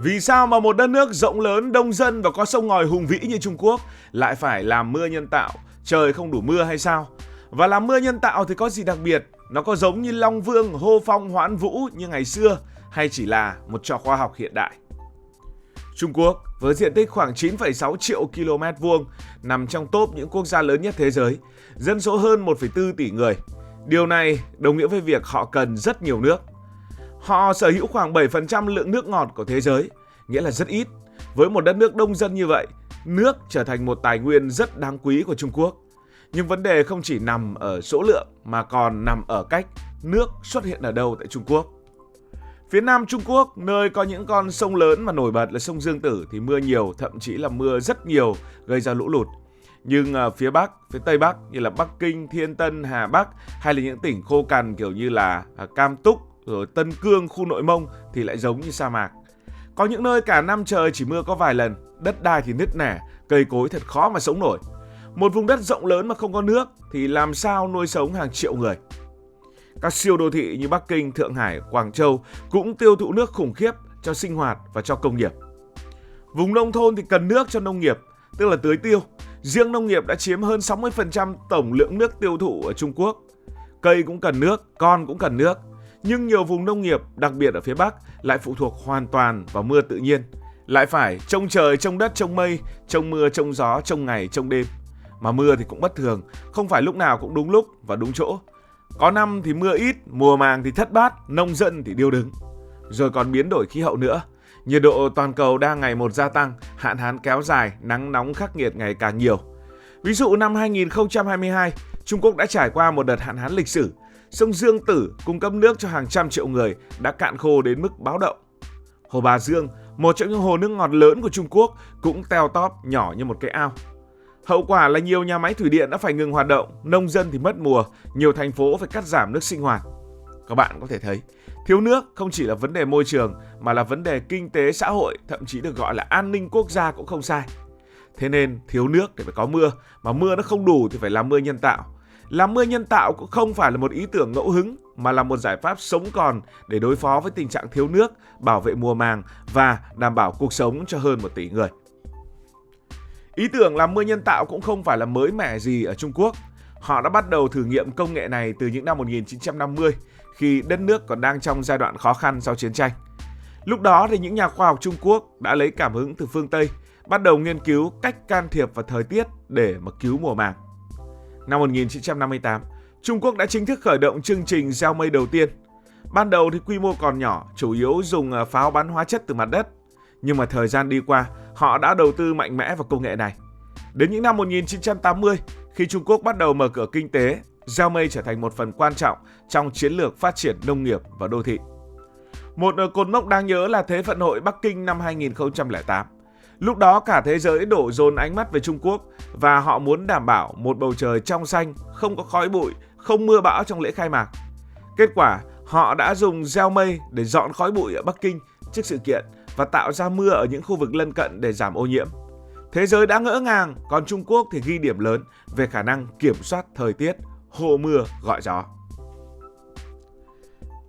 Vì sao mà một đất nước rộng lớn, đông dân và có sông ngòi hùng vĩ như Trung Quốc lại phải làm mưa nhân tạo? Trời không đủ mưa hay sao? Và làm mưa nhân tạo thì có gì đặc biệt? Nó có giống như Long Vương, hô phong hoán vũ như ngày xưa hay chỉ là một trò khoa học hiện đại? Trung Quốc với diện tích khoảng 9,6 triệu km vuông nằm trong top những quốc gia lớn nhất thế giới, dân số hơn 1,4 tỷ người. Điều này đồng nghĩa với việc họ cần rất nhiều nước. Họ sở hữu khoảng 7% lượng nước ngọt của thế giới, nghĩa là rất ít. Với một đất nước đông dân như vậy, nước trở thành một tài nguyên rất đáng quý của Trung Quốc. Nhưng vấn đề không chỉ nằm ở số lượng mà còn nằm ở cách nước xuất hiện ở đâu tại Trung Quốc. Phía nam Trung Quốc, nơi có những con sông lớn và nổi bật là sông Dương Tử thì mưa nhiều, thậm chí là mưa rất nhiều gây ra lũ lụt. Nhưng phía Bắc, phía Tây Bắc như là Bắc Kinh, Thiên Tân, Hà Bắc hay là những tỉnh khô cằn kiểu như là Cam Túc, rồi Tân Cương, khu Nội Mông thì lại giống như sa mạc. Có những nơi cả năm trời chỉ mưa có vài lần, đất đai thì nứt nẻ, cây cối thật khó mà sống nổi. Một vùng đất rộng lớn mà không có nước thì làm sao nuôi sống hàng triệu người? Các siêu đô thị như Bắc Kinh, Thượng Hải, Quảng Châu cũng tiêu thụ nước khủng khiếp cho sinh hoạt và cho công nghiệp. Vùng nông thôn thì cần nước cho nông nghiệp, tức là tưới tiêu. Riêng nông nghiệp đã chiếm hơn 60% tổng lượng nước tiêu thụ ở Trung Quốc. Cây cũng cần nước, con cũng cần nước. Nhưng nhiều vùng nông nghiệp, đặc biệt ở phía Bắc, lại phụ thuộc hoàn toàn vào mưa tự nhiên. Lại phải trông trời, trông đất, trông mây, trông mưa, trông gió, trông ngày, trông đêm. Mà mưa thì cũng bất thường, không phải lúc nào cũng đúng lúc và đúng chỗ. Có năm thì mưa ít, mùa màng thì thất bát, nông dân thì điêu đứng. Rồi còn biến đổi khí hậu nữa. Nhiệt độ toàn cầu đang ngày một gia tăng, hạn hán kéo dài, nắng nóng khắc nghiệt ngày càng nhiều. Ví dụ năm 2022, Trung Quốc đã trải qua một đợt hạn hán lịch sử. Sông Dương Tử cung cấp nước cho hàng trăm triệu người đã cạn khô đến mức báo động. Hồ Bà Dương, một trong những hồ nước ngọt lớn của Trung Quốc, cũng teo tóp nhỏ như một cái ao. Hậu quả là nhiều nhà máy thủy điện đã phải ngừng hoạt động, nông dân thì mất mùa, nhiều thành phố phải cắt giảm nước sinh hoạt. Các bạn có thể thấy, thiếu nước không chỉ là vấn đề môi trường mà là vấn đề kinh tế xã hội, thậm chí được gọi là an ninh quốc gia cũng không sai. Thế nên thiếu nước để phải có mưa, mà mưa nó không đủ thì phải làm mưa nhân tạo. Làm mưa nhân tạo cũng không phải là một ý tưởng ngẫu hứng mà là một giải pháp sống còn để đối phó với tình trạng thiếu nước, bảo vệ mùa màng và đảm bảo cuộc sống cho hơn 1 tỷ người. Ý tưởng làm mưa nhân tạo cũng không phải là mới mẻ gì ở Trung Quốc. Họ đã bắt đầu thử nghiệm công nghệ này từ những năm 1950 khi đất nước còn đang trong giai đoạn khó khăn sau chiến tranh. Lúc đó thì những nhà khoa học Trung Quốc đã lấy cảm hứng từ phương Tây, bắt đầu nghiên cứu cách can thiệp vào thời tiết để mà cứu mùa màng. Năm 1958, Trung Quốc đã chính thức khởi động chương trình gieo mây đầu tiên. Ban đầu thì quy mô còn nhỏ, chủ yếu dùng pháo bắn hóa chất từ mặt đất. Nhưng mà thời gian đi qua, họ đã đầu tư mạnh mẽ vào công nghệ này. Đến những năm 1980, khi Trung Quốc bắt đầu mở cửa kinh tế, gieo mây trở thành một phần quan trọng trong chiến lược phát triển nông nghiệp và đô thị. Một cột mốc đáng nhớ là Thế vận hội Bắc Kinh năm 2008. Lúc đó cả thế giới đổ dồn ánh mắt về Trung Quốc và họ muốn đảm bảo một bầu trời trong xanh, không có khói bụi, không mưa bão trong lễ khai mạc. Kết quả, họ đã dùng gieo mây để dọn khói bụi ở Bắc Kinh trước sự kiện và tạo ra mưa ở những khu vực lân cận để giảm ô nhiễm. Thế giới đã ngỡ ngàng, còn Trung Quốc thì ghi điểm lớn về khả năng kiểm soát thời tiết, hô mưa gọi gió.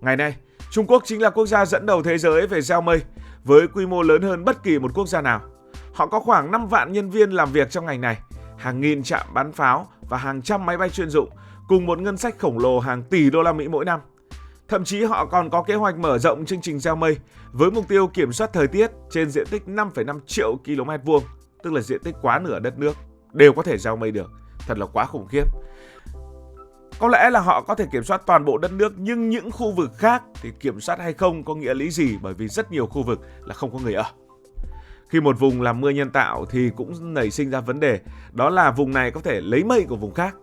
Ngày nay, Trung Quốc chính là quốc gia dẫn đầu thế giới về gieo mây, với quy mô lớn hơn bất kỳ một quốc gia nào. Họ có khoảng 5 vạn nhân viên làm việc trong ngành này, hàng nghìn trạm bắn pháo và hàng trăm máy bay chuyên dụng, cùng một ngân sách khổng lồ hàng tỷ đô la Mỹ mỗi năm. Thậm chí họ còn có kế hoạch mở rộng chương trình gieo mây với mục tiêu kiểm soát thời tiết trên diện tích 5,5 triệu km vuông, tức là diện tích quá nửa đất nước, đều có thể gieo mây được. Thật là quá khủng khiếp. Có lẽ là họ có thể kiểm soát toàn bộ đất nước, nhưng những khu vực khác thì kiểm soát hay không có nghĩa lý gì, bởi vì rất nhiều khu vực là không có người ở. Khi một vùng làm mưa nhân tạo thì cũng nảy sinh ra vấn đề, đó là vùng này có thể lấy mây của vùng khác.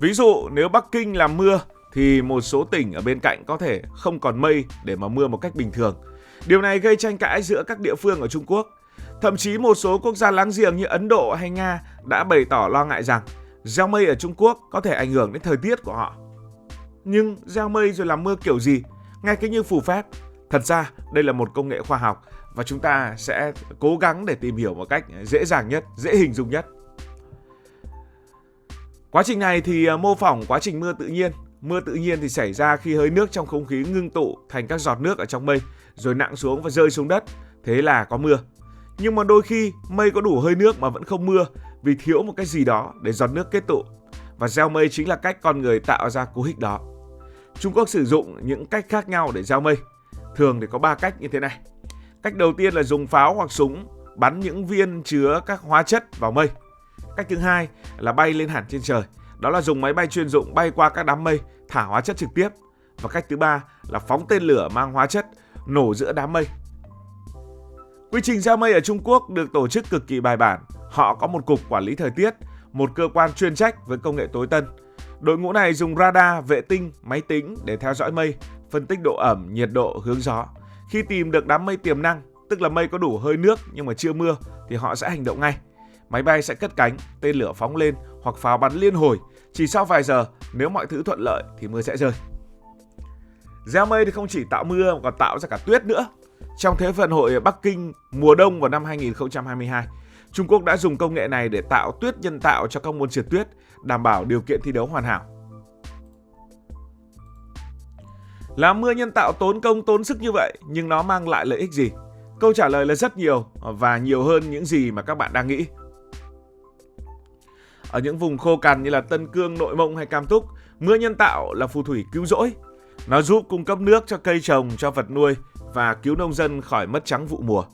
Ví dụ nếu Bắc Kinh làm mưa thì một số tỉnh ở bên cạnh có thể không còn mây để mà mưa một cách bình thường. Điều này gây tranh cãi giữa các địa phương ở Trung Quốc. Thậm chí một số quốc gia láng giềng như Ấn Độ hay Nga đã bày tỏ lo ngại rằng gieo mây ở Trung Quốc có thể ảnh hưởng đến thời tiết của họ. Nhưng gieo mây rồi làm mưa kiểu gì? Nghe cứ như phù phép. Thật ra đây là một công nghệ khoa học và chúng ta sẽ cố gắng để tìm hiểu một cách dễ dàng nhất, dễ hình dung nhất. Quá trình này thì mô phỏng quá trình mưa tự nhiên. Mưa tự nhiên thì xảy ra khi hơi nước trong không khí ngưng tụ thành các giọt nước ở trong mây, rồi nặng xuống và rơi xuống đất. thế là có mưa. Nhưng mà đôi khi mây có đủ hơi nước mà vẫn không mưa vì thiếu một cái gì đó để giọt nước kết tụ. Và gieo mây chính là cách con người tạo ra cú hích đó. Trung Quốc sử dụng những cách khác nhau để gieo mây. Thường thì có 3 cách như thế này. Cách đầu tiên là dùng pháo hoặc súng bắn những viên chứa các hóa chất vào mây. Cách thứ hai là bay lên hẳn trên trời. Đó là dùng máy bay chuyên dụng bay qua các đám mây, thả hóa chất trực tiếp. Và cách thứ ba là phóng tên lửa mang hóa chất, nổ giữa đám mây. Quy trình gieo mây ở Trung Quốc được tổ chức cực kỳ bài bản. Họ có một cục quản lý thời tiết, một cơ quan chuyên trách với công nghệ tối tân. Đội ngũ này dùng radar, vệ tinh, máy tính để theo dõi mây, phân tích độ ẩm, nhiệt độ, hướng gió. Khi tìm được đám mây tiềm năng, tức là mây có đủ hơi nước nhưng mà chưa mưa, thì họ sẽ hành động ngay. Máy bay sẽ cất cánh, tên lửa phóng lên hoặc pháo bắn liên hồi. Chỉ sau vài giờ, nếu mọi thứ thuận lợi thì mưa sẽ rơi. Gieo mây thì không chỉ tạo mưa mà còn tạo ra cả tuyết nữa. Trong Thế vận hội Bắc Kinh mùa đông vào năm 2022, Trung Quốc đã dùng công nghệ này để tạo tuyết nhân tạo cho các môn trượt tuyết, đảm bảo điều kiện thi đấu hoàn hảo. Làm mưa nhân tạo tốn công tốn sức như vậy, nhưng nó mang lại lợi ích gì? Câu trả lời là rất nhiều và nhiều hơn những gì mà các bạn đang nghĩ. Ở những vùng khô cằn như là Tân Cương, Nội Mông hay Cam Túc, mưa nhân tạo là phù thủy cứu rỗi. Nó giúp cung cấp nước cho cây trồng, cho vật nuôi và cứu nông dân khỏi mất trắng vụ mùa.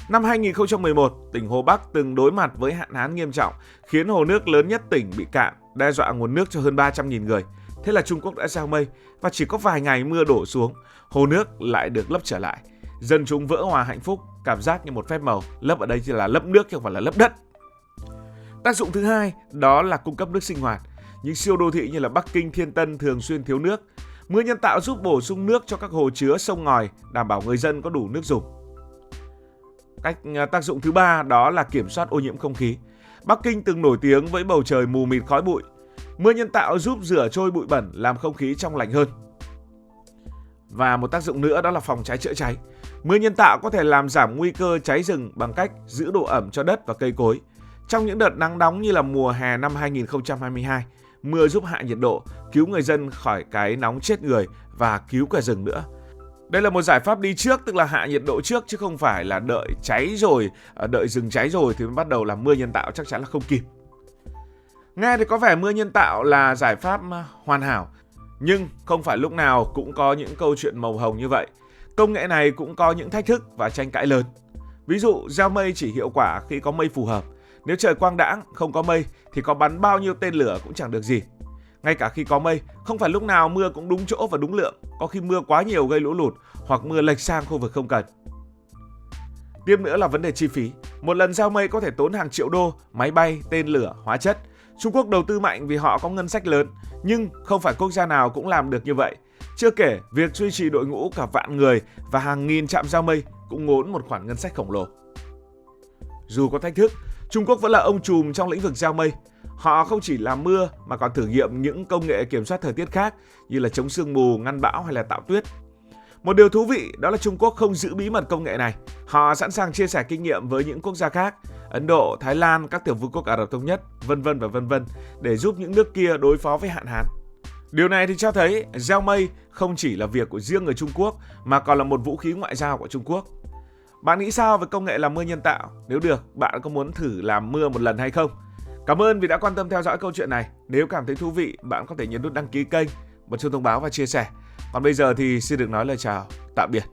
Năm 2011, tỉnh Hồ Bắc từng đối mặt với hạn hán nghiêm trọng, khiến hồ nước lớn nhất tỉnh bị cạn, đe dọa nguồn nước cho hơn 300.000 người. Thế là Trung Quốc đã gieo mây và chỉ có vài ngày mưa đổ xuống, hồ nước lại được lấp trở lại. Dân chúng vỡ hòa hạnh phúc, cảm giác như một phép màu. Lấp ở đây chỉ là lấp nước chứ không phải là lấp đất. Tác dụng thứ hai đó là cung cấp nước sinh hoạt. Những siêu đô thị như là Bắc Kinh, Thiên Tân thường xuyên thiếu nước. Mưa nhân tạo giúp bổ sung nước cho các hồ chứa, sông ngòi, đảm bảo người dân có đủ nước dùng. Tác dụng thứ ba đó là kiểm soát ô nhiễm không khí. Bắc Kinh từng nổi tiếng với bầu trời mù mịt khói bụi. Mưa nhân tạo giúp rửa trôi bụi bẩn, làm không khí trong lành hơn. Và một tác dụng nữa đó là phòng cháy chữa cháy. Mưa nhân tạo có thể làm giảm nguy cơ cháy rừng bằng cách giữ độ ẩm cho đất và cây cối. Trong những đợt nắng nóng như là mùa hè năm 2022, mưa giúp hạ nhiệt độ, cứu người dân khỏi cái nóng chết người và cứu cả rừng nữa. Đây là một giải pháp đi trước, tức là hạ nhiệt độ trước chứ không phải là đợi cháy rồi, đợi rừng cháy rồi thì mới bắt đầu làm mưa nhân tạo, chắc chắn là không kịp. Nghe thì có vẻ mưa nhân tạo là giải pháp hoàn hảo, nhưng không phải lúc nào cũng có những câu chuyện màu hồng như vậy. Công nghệ này cũng có những thách thức và tranh cãi lớn. Ví dụ, gieo mây chỉ hiệu quả khi có mây phù hợp. Nếu trời quang đãng, không có mây thì có bắn bao nhiêu tên lửa cũng chẳng được gì. Ngay cả khi có mây, không phải lúc nào mưa cũng đúng chỗ và đúng lượng. Có khi mưa quá nhiều gây lũ lụt hoặc mưa lệch sang khu vực không cần. Tiếp nữa là vấn đề chi phí. Một lần gieo mây có thể tốn hàng triệu đô, máy bay, tên lửa, hóa chất. Trung Quốc đầu tư mạnh vì họ có ngân sách lớn, nhưng không phải quốc gia nào cũng làm được như vậy. Chưa kể, việc duy trì đội ngũ cả vạn người và hàng nghìn trạm gieo mây cũng ngốn một khoản ngân sách khổng lồ. Dù có thách thức, Trung Quốc vẫn là ông trùm trong lĩnh vực gieo mây. Họ không chỉ làm mưa mà còn thử nghiệm những công nghệ kiểm soát thời tiết khác như là chống sương mù, ngăn bão hay là tạo tuyết. Một điều thú vị đó là Trung Quốc không giữ bí mật công nghệ này. Họ sẵn sàng chia sẻ kinh nghiệm với những quốc gia khác, Ấn Độ, Thái Lan, các tiểu vương quốc Ả Rập Thống Nhất, vân vân để giúp những nước kia đối phó với hạn hán. Điều này thì cho thấy gieo mây không chỉ là việc của riêng người Trung Quốc mà còn là một vũ khí ngoại giao của Trung Quốc. Bạn nghĩ sao về công nghệ làm mưa nhân tạo? Nếu được, bạn có muốn thử làm mưa một lần hay không? Cảm ơn vì đã quan tâm theo dõi câu chuyện này. Nếu cảm thấy thú vị, bạn có thể nhấn nút đăng ký kênh, bật chuông thông báo và chia sẻ. Còn bây giờ thì xin được nói lời chào, tạm biệt.